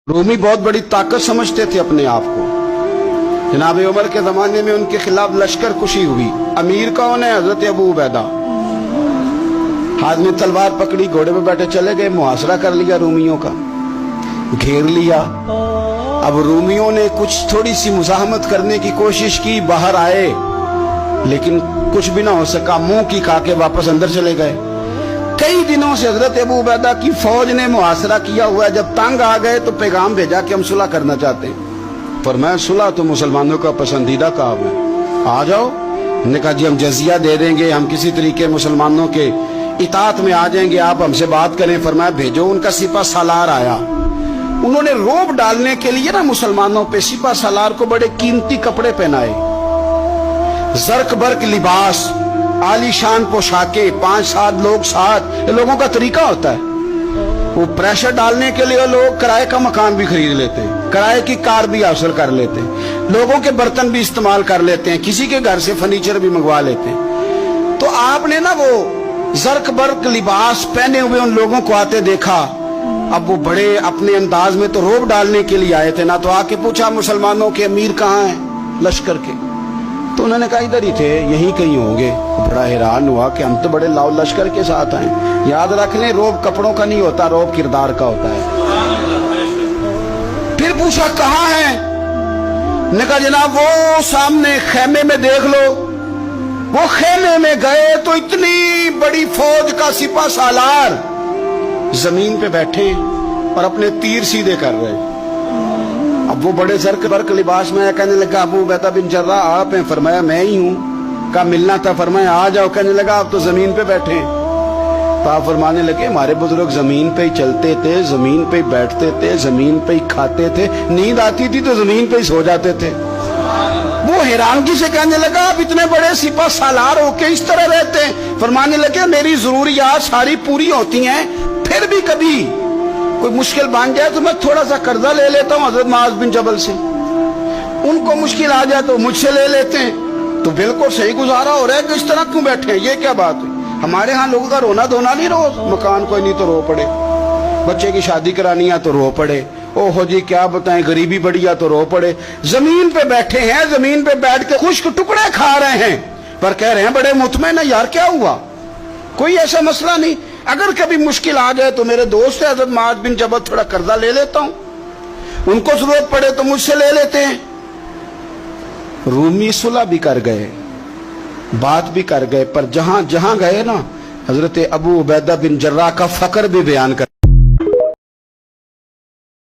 रूमी बहुत बड़ी ताकत समझते थे अपने आप को। जनाब उमर के जमाने में उनके खिलाफ लश्कर कुशी हुई। अमीर कौन है? हजरत अबू उबैदा। हाथ में तलवार पकड़ी, घोड़े पे बैठे चले गए, मुहासरा कर लिया रूमियों का, घेर लिया। अब रूमियों ने कुछ थोड़ी सी मुजाहमत करने की कोशिश की, बाहर आए, लेकिन कुछ भी ना हो सका, मुंह की खा के वापस अंदर चले गए। कई दिनों से हजरत अबू उबैदा की फौज ने मुहासरा किया हुआ है। जब तंग आ गए तो पैगाम भेजा कि हम सुलह करना चाहते हैं। फरमाया सुलह तो मुसलमानों का पसंदीदा काम है, आ जाओ। ने कहा जी हम जजिया दे देंगे, हम किसी तरीके मुसलमानों के इताअत में आ जाएंगे, आप हमसे बात करें। फरमाया भेजो। उनका सिपा सालार आया। उन्होंने रोब डालने के लिए ना मुसलमानों पे सिपा सालार को बड़े कीमती कपड़े पहनाए, जर्क बर्क लिबास, आलीशान पोशाके, 5-7 लोग साथ। ये लोगों का तरीका होता है। वो प्रेशर डालने के लिए लोग किराए का मकान भी खरीद लेते हैं, किराए की कार भी हासिल कर लेते हैं, लोगों के बर्तन भी इस्तेमाल कर लेते हैं, किसी के घर से फर्नीचर भी मंगवा लेते हैं। तो आपने ना वो जर्क बर्क लिबास पहने हुए उन लोगों को आते देखा। अब वो बड़े अपने अंदाज में तो रोब डालने के लिए आए थे ना। तो आके पूछा मुसलमानों के अमीर कहाँ हैं लश्कर के? तो उन्होंने कहा इधर ही थे, यहीं कहीं होंगे। बड़ा हैरान हुआ कि हम तो बड़े लाव लश्कर के साथ हैं। याद रख लें, रोब कपड़ों का नहीं होता, रोब किरदार का होता है। फिर पूछा कहाँ हैं? ने कहा जनाब वो सामने खेमे में देख लो। वो खेमे में गए तो इतनी बड़ी फौज का सिपा सालार जमीन पे बैठे और अपने तीर सीधे कर रहे। अब वो बड़े जर्क बर्क लिबास में कहने लगा अबू उबैदा बिन जर्राह आप हैं? फरमाया मैं ही हूँ। कहा मिलना था? फरमाया आ जाओ। कहने लगा आप तो जमीन पे बैठे। तो आप फरमाने लगे हमारे बुजुर्ग जमीन पे ही चलते थे, जमीन पे ही बैठते थे, जमीन पे ही खाते थे, नींद आती थी तो जमीन पे ही सो जाते थे। वो हैरानगी से कहने लगा आप इतने बड़े सिपा सालार होके इस तरह रहते हैं? फरमाने लगे मेरी जरूरियात सारी पूरी होती हैं, फिर भी कभी कोई मुश्किल बन जाए तो मैं थोड़ा सा कर्जा ले लेता हूँ हजरत मुआज बिन जबल से। उनको मुश्किल आ जाए तो मुझसे ले लेते हैं। तो बिल्कुल सही गुजारा हो रहा है कि इस तरह क्यों बैठे हैं? ये क्या बात है? हमारे यहाँ लोगों का रोना धोना नहीं, रोज मकान कोई नहीं तो रो पड़े, बच्चे की शादी करानी है तो रो पड़े, ओहो जी क्या बताएं गरीबी बढ़ी है तो रो पड़े। जमीन पे बैठे हैं, जमीन पे बैठ के खुश्क टुकड़े खा रहे हैं, पर कह रहे हैं बड़े मुतमईन है। यार क्या हुआ? कोई ऐसा मसला नहीं। अगर कभी मुश्किल आ जाए तो मेरे दोस्त है हजरत मुआज बिन जबल, थोड़ा कर्जा ले लेता हूं, उनको जरूरत पड़े तो मुझसे ले लेते हैं। रूमी सुलह भी कर गए, बात भी कर गए, पर जहां जहां गए ना हजरत अबू उबैदा बिन जर्राह का फकर भी बयान कर